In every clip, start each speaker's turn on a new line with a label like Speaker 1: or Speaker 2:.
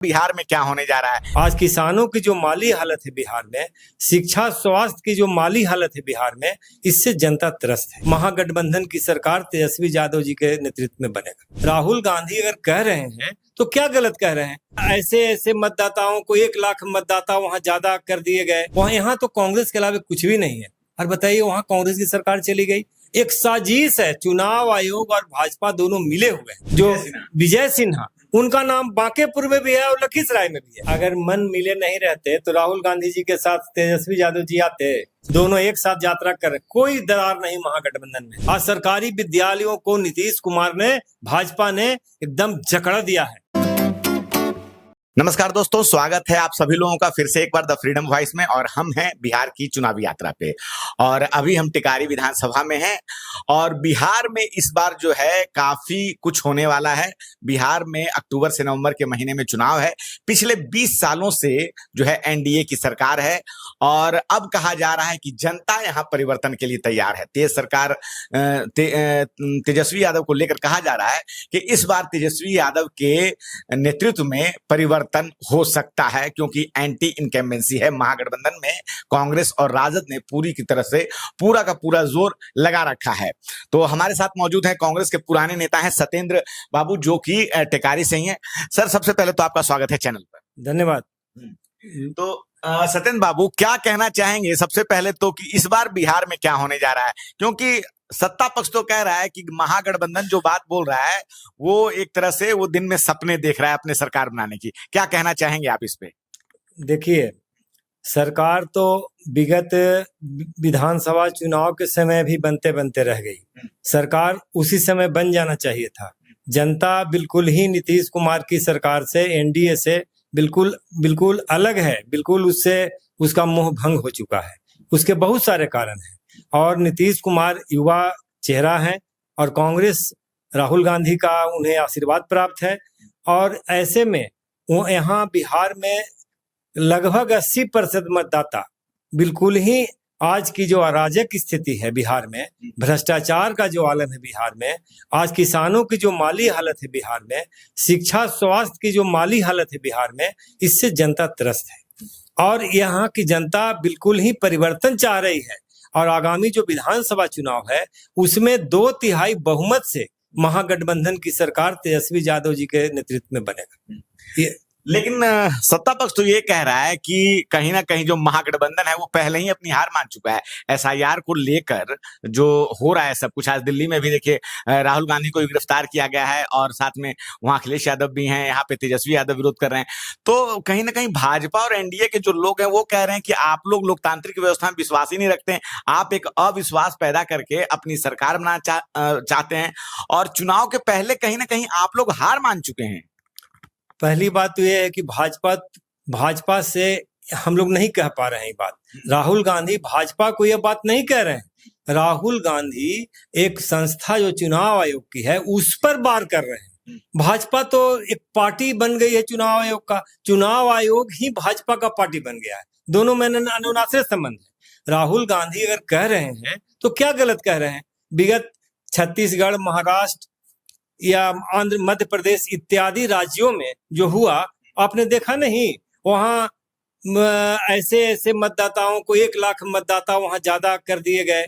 Speaker 1: बिहार में क्या होने जा रहा है।
Speaker 2: आज किसानों की जो माली हालत है बिहार में, शिक्षा स्वास्थ्य की जो माली हालत है बिहार में, इससे जनता त्रस्त है। महागठबंधन की सरकार तेजस्वी यादव जी के नेतृत्व में बनेगा। राहुल गांधी अगर कह रहे हैं तो क्या गलत कह रहे हैं। ऐसे ऐसे मतदाताओं को 1 लाख मतदाता वहां ज्यादा कर दिए गए, वहां यहाँ तो कांग्रेस के अलावा कुछ भी नहीं है। और बताइए वहां कांग्रेस की सरकार चली गई। एक साजिश है, चुनाव आयोग और भाजपा दोनों मिले हुए हैं। जो विजय सिन्हा, उनका नाम बांकेपुर में भी है और लखीसराय में भी है। अगर मन मिले नहीं रहते तो राहुल गांधी जी के साथ तेजस्वी यादव जी आते, दोनों एक साथ यात्रा कर। कोई दरार नहीं महागठबंधन में। आज सरकारी विद्यालयों को नीतीश कुमार ने, भाजपा ने एकदम जकड़ा दिया है।
Speaker 1: नमस्कार दोस्तों, स्वागत है आप सभी लोगों का फिर से एक बार द फ्रीडम वॉइस में। और हम हैं बिहार की चुनावी यात्रा पे और अभी हम टिकारी विधानसभा में हैं। और बिहार में इस बार जो है काफी कुछ होने वाला है। बिहार में अक्टूबर से नवंबर के महीने में चुनाव है। पिछले 20 सालों से जो है एनडीए की सरकार है और अब कहा जा रहा है कि जनता यहाँ परिवर्तन के लिए तैयार है। तेजस्वी यादव को लेकर कहा जा रहा है कि इस बार तेजस्वी यादव के नेतृत्व में परिवर्तन हो सकता है, क्योंकि एंटी इनकम्बेंसी है। महागठबंधन में कांग्रेस और राजद ने पूरी की तरह से पूरा का पूरा जोर लगा रखा है। तो हमारे साथ मौजूद हैं कांग्रेस के पुराने नेता हैं सत्येंद्र बाबू, जो कि टिकारी से ही हैं। सर, सबसे पहले तो आपका स्वागत है चैनल पर।
Speaker 2: धन्यवाद।
Speaker 1: तो सत्येंद्र बाबू, क्या कहना चाहेंगे सबसे पहले तो कि इस बार बिहार में क्या होने जा रहा है, क्योंकि सत्ता पक्ष तो कह रहा है कि महागठबंधन जो बात बोल रहा है वो एक तरह से वो दिन में सपने देख रहा है अपने सरकार बनाने की। क्या कहना चाहेंगे आप इस पे?
Speaker 2: देखिए, सरकार तो विगत विधानसभा चुनाव के समय भी बनते बनते रह गई। सरकार उसी समय बन जाना चाहिए था। जनता बिल्कुल ही नीतीश कुमार की सरकार से, एनडीए से बिल्कुल बिल्कुल अलग है। बिल्कुल उससे उसका मोह भंग हो चुका है। उसके बहुत सारे कारण हैं और नीतीश कुमार युवा चेहरा है और कांग्रेस, राहुल गांधी का उन्हें आशीर्वाद प्राप्त है। और ऐसे में वो यहाँ बिहार में लगभग 80% मतदाता बिल्कुल ही, आज की जो अराजक स्थिति है बिहार में, भ्रष्टाचार का जो आलम है बिहार में, आज किसानों की जो माली हालत है बिहार में, शिक्षा स्वास्थ्य की जो माली हालत है बिहार में, इससे जनता त्रस्त है। और यहाँ की जनता बिल्कुल ही परिवर्तन चाह रही है। और आगामी जो विधानसभा चुनाव है उसमें 2/3 बहुमत से महागठबंधन की सरकार तेजस्वी यादव जी के नेतृत्व में बनेगा।
Speaker 1: लेकिन सत्ता पक्ष तो ये कह रहा है कि कहीं ना कहीं जो महागठबंधन है वो पहले ही अपनी हार मान चुका है। एसआईआर को लेकर जो हो रहा है सब कुछ, आज दिल्ली में भी देखिए राहुल गांधी को गिरफ्तार किया गया है और साथ में वहां अखिलेश यादव भी हैं, यहाँ पे तेजस्वी यादव विरोध कर रहे हैं। तो कहीं ना कहीं भाजपा और एनडीए के जो लोग हैं वो कह रहे हैं कि आप लोग लोकतांत्रिक व्यवस्था में विश्वास ही नहीं रखते हैं। आप एक अविश्वास पैदा करके अपनी सरकार बनाना चाहते हैं और चुनाव के पहले कहीं ना कहीं आप लोग हार मान चुके हैं।
Speaker 2: पहली बात तो यह है कि भाजपा से हम लोग नहीं कह पा रहे हैं ये बात। राहुल गांधी भाजपा को यह बात नहीं कह रहे हैं। राहुल गांधी एक संस्था जो चुनाव आयोग की है उस पर वार कर रहे हैं। भाजपा तो एक पार्टी बन गई है चुनाव आयोग का। चुनाव आयोग ही भाजपा का पार्टी बन गया है। दोनों में अनुनासिक संबंध है। राहुल गांधी अगर कह रहे हैं तो क्या गलत कह रहे हैं। विगत छत्तीसगढ़, महाराष्ट्र या आंध्र, मध्य प्रदेश इत्यादि राज्यों में जो हुआ आपने देखा नहीं। वहां ऐसे ऐसे मतदाताओं को 1 लाख मतदाता वहां ज्यादा कर दिए गए।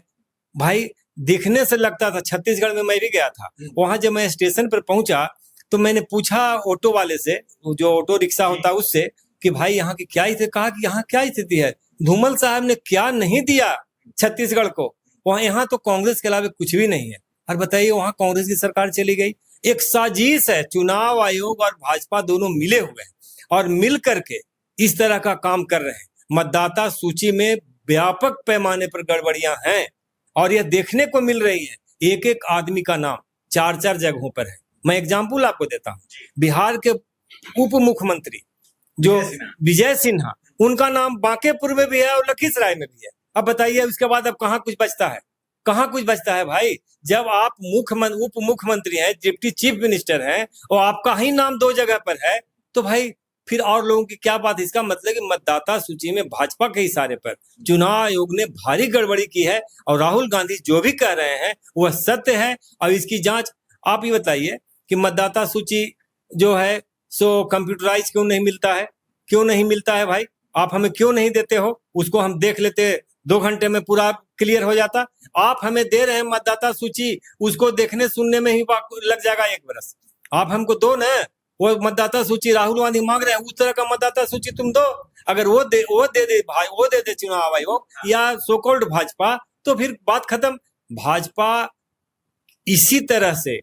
Speaker 2: भाई, दिखने से लगता था, छत्तीसगढ़ में मैं भी गया था, वहां जब मैं स्टेशन पर पहुंचा तो मैंने पूछा ऑटो वाले से, जो ऑटो रिक्शा होता है उससे, कि भाई यहाँ की क्या स्थिति। कहा कि यहाँ क्या स्थिति है, धूमल साहब ने क्या नहीं दिया छत्तीसगढ़ को। वहां यहाँ तो कांग्रेस के अलावा कुछ भी नहीं है। और बताइए वहां कांग्रेस की सरकार चली गई। एक साजिश है, चुनाव आयोग और भाजपा दोनों मिले हुए हैं और मिल करके इस तरह का काम कर रहे हैं। मतदाता सूची में व्यापक पैमाने पर गड़बड़ियां हैं और यह देखने को मिल रही है। एक एक आदमी का नाम 4-4 जगहों पर है। मैं एग्जाम्पल आपको देता हूँ। बिहार के उप मुख्यमंत्री जो विजय सिन्हा, उनका नाम बांकेपुर में भी है और लखीसराय में भी है। अब बताइए उसके बाद अब कहाँ कुछ बचता है, कहाँ कुछ बचता है भाई। जब आप उप मुख्यमंत्री हैं, डिप्टी चीफ मिनिस्टर हैं और आपका ही नाम 2 जगह पर है, तो भाई फिर और लोगों की क्या बात। इसका मतलब कि मतदाता सूची में भाजपा के इशारे पर चुनाव आयोग ने भारी गड़बड़ी की है और राहुल गांधी जो भी कह रहे हैं वह सत्य है। और इसकी जांच आप ही बताइए कि मतदाता सूची जो है सो कंप्यूटराइज क्यों नहीं मिलता है? क्यों नहीं मिलता है भाई? आप हमें क्यों नहीं देते हो? उसको हम देख लेते, 2 घंटे में पूरा क्लियर हो जाता। आप हमें दे रहे हैं मतदाता सूची, उसको देखने सुनने में ही लग जाएगा 1 बरस। आप हमको दो ना, वो मतदाता सूची राहुल गांधी मांग रहे हैं, उस तरह का मतदाता सूची तुम दो। अगर वो दे भाई, वो दे दे चुनाव आयोग या सो कॉल्ड भाजपा, तो फिर बात खत्म। भाजपा इसी तरह से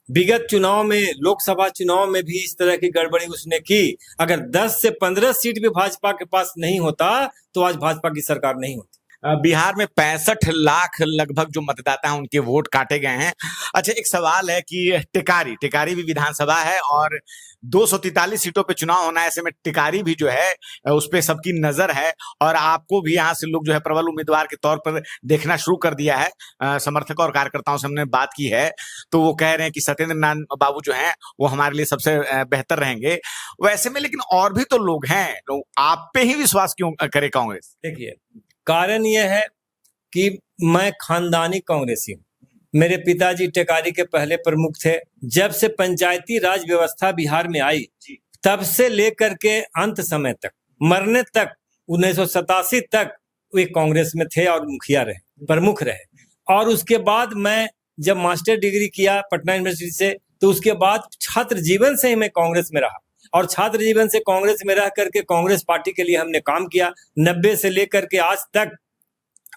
Speaker 2: विगत चुनाव में, लोकसभा चुनाव में भी इस तरह की गड़बड़ी उसने की। अगर 10 से 15 सीट भी भाजपा के पास नहीं होता तो आज भाजपा की सरकार नहीं होती।
Speaker 1: बिहार में 65 लाख लगभग जो मतदाता हैं उनके वोट काटे गए हैं। अच्छा, एक सवाल है कि टिकारी भी विधानसभा है और 243 सीटों पे चुनाव होना है, ऐसे में टिकारी भी जो है उस पे सबकी नजर है और आपको भी यहाँ से लोग जो है प्रबल उम्मीदवार के तौर पर देखना शुरू कर दिया है। समर्थकों और कार्यकर्ताओं से हमने बात की है तो वो कह रहे हैं कि सत्येंद्र नारायण बाबू जो हैं वो हमारे लिए सबसे बेहतर रहेंगे। वैसे में लेकिन और भी तो लोग हैं, तो आप पे ही विश्वास क्यों करे कांग्रेस?
Speaker 2: देखिए, कारण यह है कि मैं खानदानी कांग्रेसी हूँ। मेरे पिताजी टेकारी के पहले प्रमुख थे। जब से पंचायती राज व्यवस्था बिहार में आई, तब से लेकर के अंत समय तक, मरने तक, 1987 तक वे कांग्रेस में थे और मुखिया रहे, प्रमुख रहे। और उसके बाद मैं जब मास्टर डिग्री किया पटना यूनिवर्सिटी से, तो उसके बाद छात्र जीवन से ही मैं कांग्रेस में रहा और छात्र जीवन से कांग्रेस में रह करके कांग्रेस पार्टी के लिए हमने काम किया। 90 से लेकर के आज तक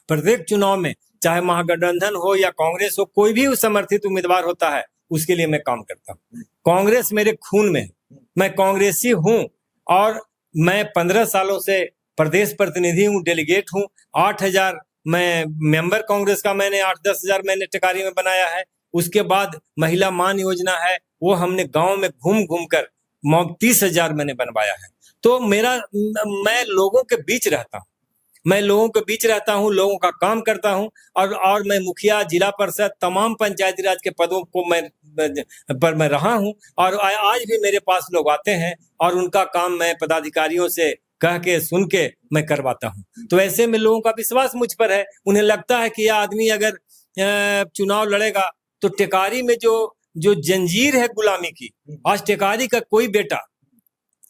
Speaker 2: प्रत्येक चुनाव में, चाहे महागठबंधन हो या कांग्रेस हो, कोई भी समर्थित उम्मीदवार होता है उसके लिए मैं काम करता हूँ। कांग्रेस मेरे खून में है, मैं कांग्रेसी हूँ और मैं 15 सालों से प्रदेश प्रतिनिधि हूँ, डेलीगेट हूँ। 8,000 मैं मेंबर कांग्रेस का, मैंने 8-10 हजार मैंने टिकारी में बनाया है। उसके बाद महिला मान योजना है, वो हमने गांव में घूम घूम कर 30,000 मैंने बनवाया है। तो मैं लोगों के बीच रहता हूँ, लोगों का काम करता हूँ और मैं मुखिया, जिला परिषद, तमाम पंचायती राज के पदों को मैं रहा हूँ और आज भी मेरे पास लोग आते हैं और उनका काम मैं पदाधिकारियों से कह के सुन के मैं करवाता हूँ। तो ऐसे में लोगों का विश्वास मुझ पर है। उन्हें लगता है कि यह आदमी अगर चुनाव लड़ेगा तो टिकारी में जो जंजीर है गुलामी की, आज टिकारी का कोई बेटा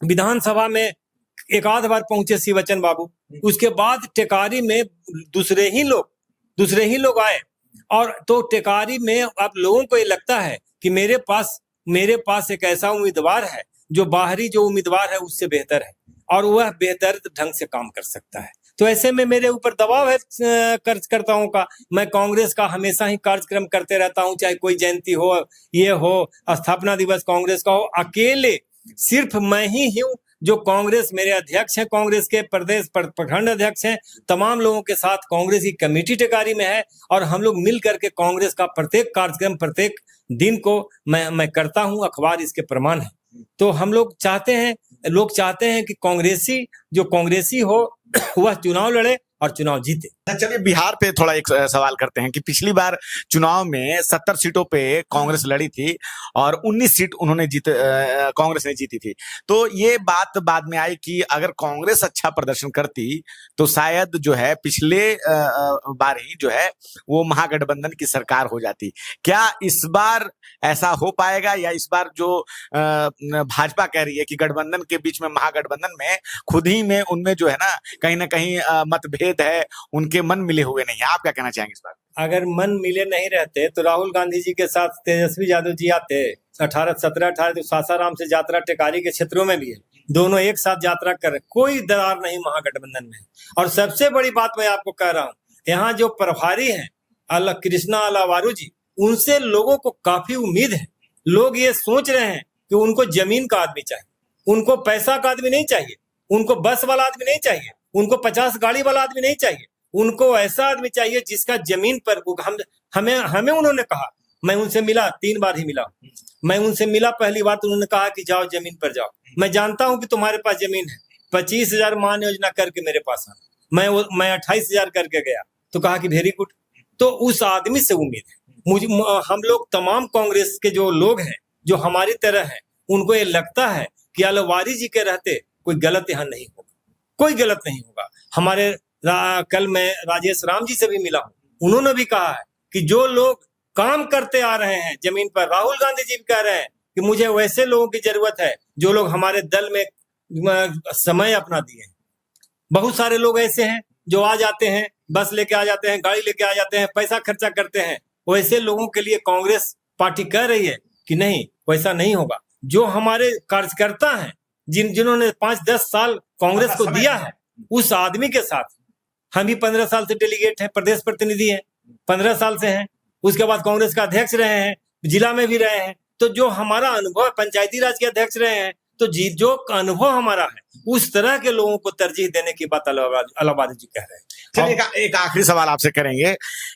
Speaker 2: विधानसभा में एक आध बार पहुंचे, शिवचन बाबू, उसके बाद टिकारी में दूसरे ही लोग आए। और तो टिकारी में अब लोगों को ये लगता है कि मेरे पास एक ऐसा उम्मीदवार है जो बाहरी जो उम्मीदवार है उससे बेहतर है और वह बेहतर ढंग से काम कर सकता है। तो ऐसे में मेरे ऊपर दबाव है कार्यकर्ताओं का। मैं कांग्रेस का हमेशा ही कार्यक्रम करते रहता हूं, चाहे कोई जयंती हो, ये हो, स्थापना दिवस कांग्रेस का हो। अकेले सिर्फ मैं ही हूं जो कांग्रेस, मेरे अध्यक्ष हैं, कांग्रेस के प्रदेश प्रखंड अध्यक्ष हैं, तमाम लोगों के साथ कांग्रेस की कमेटी टिकारी में है और हम लोग मिल करके कांग्रेस का प्रत्येक कार्यक्रम, प्रत्येक दिन को मैं करता हूं। अखबार इसके प्रमाण है। तो हम लोग चाहते हैं कि कांग्रेसी हो वह चुनाव लड़े और चुनाव जीते।
Speaker 1: चलिए, बिहार पे थोड़ा एक सवाल करते हैं कि पिछली बार चुनाव में 70 सीटों पे कांग्रेस लड़ी थी और 19 सीट कांग्रेस ने जीती थी। तो ये बात बाद में आई कि अगर कांग्रेस अच्छा प्रदर्शन करती तो शायद जो है पिछले बार ही जो है वो महागठबंधन की सरकार हो जाती। क्या इस बार ऐसा हो पाएगा या इस बार जो भाजपा कह रही है कि गठबंधन के बीच में, महागठबंधन में खुद ही में उनमें जो है ना कहीं मतभेद है, उनके मन मिले हुए नहीं है, आप क्या कहना चाहेंगे इस बात?
Speaker 2: अगर मन मिले नहीं रहते तो राहुल गांधी जी के साथ तेजस्वी यादव जी आते। 17-18 तो सासाराम से यात्रा टिकारी के क्षेत्रों में भी है, दोनों एक साथ यात्रा कर रहे, कोई दरार नहीं महागठबंधन में। और सबसे बड़ी बात मैं आपको कह रहा हूँ, यहाँ जो प्रभारी हैं कृष्णा अलावारू जी, उनसे लोगों को काफी उम्मीद है। लोग ये सोच रहे हैं कि उनको जमीन का आदमी चाहिए, उनको पैसा का आदमी नहीं चाहिए, उनको बस वाला आदमी नहीं चाहिए, उनको 50 गाड़ी वाला आदमी नहीं चाहिए, उनको ऐसा आदमी चाहिए जिसका जमीन पर हमें उन्होंने कहा। मैं उनसे मिला, 3 बार ही मिला। मैं उनसे मिला, पहली बार तो उन्होंने कहा कि जाओ जमीन पर जाओ, मैं जानता हूं कि तुम्हारे पास जमीन है। 25,000 मान योजना करके मेरे पास आ, मैं 28,000 करके गया तो कहा कि वेरी गुड। तो उस आदमी से उम्मीद है मुझे। हम लोग तमाम कांग्रेस के जो लोग हैं जो हमारी तरह हैं, उनको ये लगता है कि अलावारी जी के रहते कोई गलत यहाँ नहीं होगा, कोई गलत नहीं होगा। हमारे कल मैं राजेश राम जी से भी मिला हूं, उन्होंने भी कहा है कि जो लोग काम करते आ रहे हैं जमीन पर, राहुल गांधी जी भी कह रहे हैं कि मुझे वैसे लोगों की जरूरत है जो लोग हमारे दल में समय अपना दिए हैं। बहुत सारे लोग ऐसे हैं जो आ जाते हैं, बस लेके आ जाते हैं, गाड़ी लेके आ जाते हैं, पैसा खर्चा करते हैं। वैसे लोगों के लिए कांग्रेस पार्टी कह रही है कि नहीं, वैसा नहीं होगा। जो हमारे कार्यकर्ता हैं, जिन्होंने 5-10 साल कांग्रेस को दिया है, उस आदमी के साथ हम भी 15 साल से डेलीगेट हैं, प्रदेश प्रतिनिधि हैं, 15 साल से हैं। उसके बाद कांग्रेस का अध्यक्ष रहे हैं, जिला में भी रहे हैं। तो जो हमारा अनुभव, पंचायती राज के अध्यक्ष रहे हैं, तो जो अनुभव हमारा है, उस तरह के लोगों को तरजीह देने की बात अलाहाबादी जी कह रहे हैं।
Speaker 1: चलिए एक आखिरी सवाल आपसे करेंगे।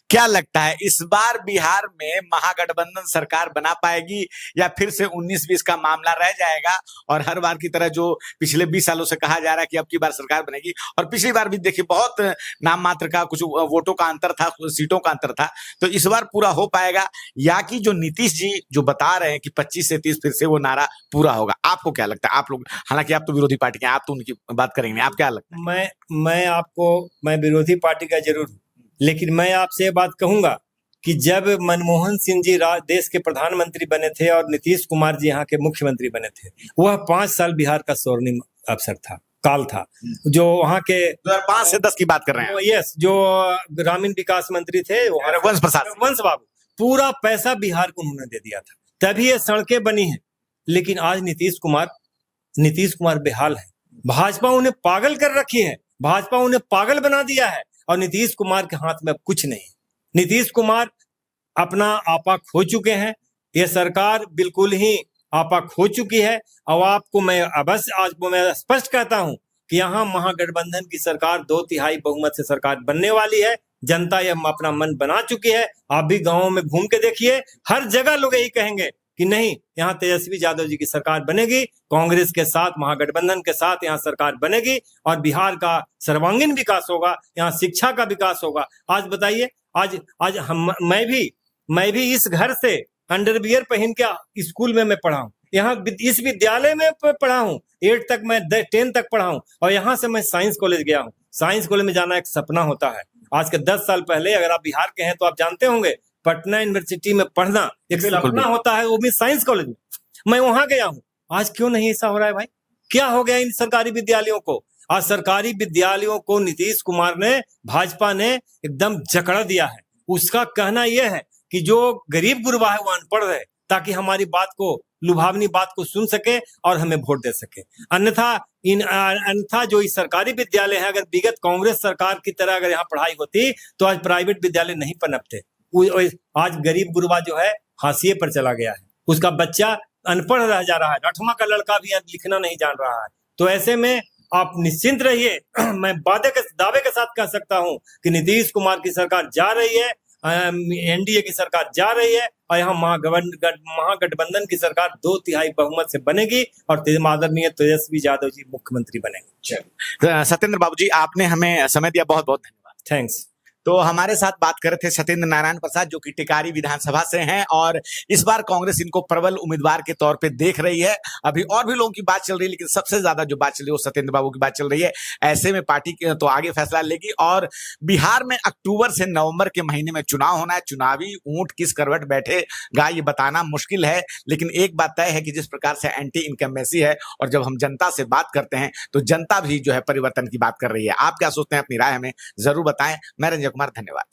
Speaker 1: क्या लगता है इस बार बिहार में महागठबंधन सरकार बना पाएगी या फिर से 19-20 का मामला रह जाएगा और हर बार की तरह जो पिछले 20 सालों से कहा जा रहा है कि अब की बार सरकार बनेगी, और पिछली बार भी देखिए बहुत नाम मात्र का कुछ वोटों का अंतर था, कुछ सीटों का अंतर था, तो इस बार पूरा हो पाएगा या कि जो नीतीश जी जो बता रहे हैं कि 25 से 30 फिर से वो नारा पूरा होगा? आपको क्या लगता है? आप लोग, हालांकि आप तो विरोधी पार्टी के हैं, आप तो उनकी बात करेंगे, आप क्या लगता है?
Speaker 2: मैं विरोधी पार्टी का जरूर हूं, लेकिन मैं आपसे ये बात कहूंगा कि जब मनमोहन सिंह जी देश के प्रधानमंत्री बने थे और नीतीश कुमार जी यहाँ के मुख्यमंत्री बने थे, वह 5 साल बिहार का स्वर्णिम अवसर था, काल था। जो वहाँ के
Speaker 1: 2005 से 10 की बात कर रहे हैं।
Speaker 2: यस, जो ग्रामीण विकास मंत्री थे
Speaker 1: रघुवंश प्रसाद,
Speaker 2: रघुवंश बाबू, पूरा पैसा बिहार को उन्होंने दे दिया था, तभी ये सड़कें बनी हैं। लेकिन आज नीतीश कुमार बेहाल है। भाजपा उन्हें पागल कर रखी है, भाजपा उन्हें पागल बना दिया है और नीतीश कुमार के हाथ में अब कुछ नहीं। नीतीश कुमार अपना आपा खो चुके हैं, ये सरकार बिल्कुल ही आपा खो चुकी है। और आपको मैं आज मैं स्पष्ट कहता हूं कि यहाँ महागठबंधन की सरकार 2/3 बहुमत से सरकार बनने वाली है। जनता यह अपना मन बना चुकी है। आप भी गांवों में घूम के देखिए, हर जगह लोग यही कहेंगे कि नहीं, यहाँ तेजस्वी यादव जी की सरकार बनेगी, कांग्रेस के साथ, महागठबंधन के साथ यहाँ सरकार बनेगी और बिहार का सर्वांगीण विकास होगा, यहाँ शिक्षा का विकास होगा। आज बताइए, आज मैं भी इस घर से अंडरवियर पहन के स्कूल में मैं पढ़ा हूँ, यहाँ इस विद्यालय में पढ़ा हूँ, 8 तक मैं 10 तक पढ़ा हूँ और यहाँ से मैं साइंस कॉलेज गया हूँ। साइंस कॉलेज में जाना एक सपना होता है। आज के 10 साल पहले, अगर आप बिहार के हैं तो आप जानते होंगे, पटना यूनिवर्सिटी में पढ़ना एक सपना होता है, वो भी साइंस कॉलेज में। मैं वहां गया हूँ। आज क्यों नहीं ऐसा हो रहा है भाई? क्या हो गया इन सरकारी विद्यालयों को? आज सरकारी विद्यालयों को नीतीश कुमार ने, भाजपा ने एकदम जकड़ा दिया है। उसका कहना यह है कि जो गरीब गुरबा है वो अनपढ़ है, ताकि हमारी बात को, लुभावनी बात को सुन सके और हमें वोट दे सके। अन्यथा जो इस सरकारी विद्यालय है, अगर विगत कांग्रेस सरकार की तरह अगर यहाँ पढ़ाई होती तो आज प्राइवेट विद्यालय नहीं पनपते। आज गरीब गुरबा जो है हाशिए पर चला गया है, उसका बच्चा अनपढ़ रह जा रहा है, 8वां का लड़का भी लिखना नहीं जान रहा है। तो ऐसे में आप निश्चिंत रहिए, मैं दावे के साथ कह सकता हूं कि नीतीश कुमार की सरकार जा रही है, एनडीए की सरकार जा रही है और यहाँ महागठबंधन की सरकार 2/3 बहुमत से बनेगी और आदरणीय तेजस्वी यादव जी मुख्यमंत्री बनेंगे।
Speaker 1: सत्येंद्र बाबू जी, आपने हमें समय दिया, बहुत बहुत धन्यवाद।
Speaker 2: थैंक्स।
Speaker 1: तो हमारे साथ बात कर रहे थे सत्येंद्र नारायण प्रसाद, जो कि टिकारी विधानसभा से हैं और इस बार कांग्रेस इनको प्रबल उम्मीदवार के तौर पे देख रही है। अभी और भी लोगों की बात चल रही है, लेकिन सबसे ज्यादा जो बात चल रही है वो सत्येंद्र बाबू की बात चल रही है। ऐसे में पार्टी तो आगे फैसला लेगी और बिहार में अक्टूबर से नवंबर के महीने में चुनाव होना है। चुनावी ऊंट किस करवट बैठेगा ये बताना मुश्किल है, लेकिन एक बात तय है कि जिस प्रकार से एंटी इनकम्बेंसी है और जब हम जनता से बात करते हैं तो जनता भी जो है परिवर्तन की बात कर रही है। आप क्या सोचते हैं? अपनी राय हमें जरूर बताएं। मैं रंजय कुमार, धन्यवाद।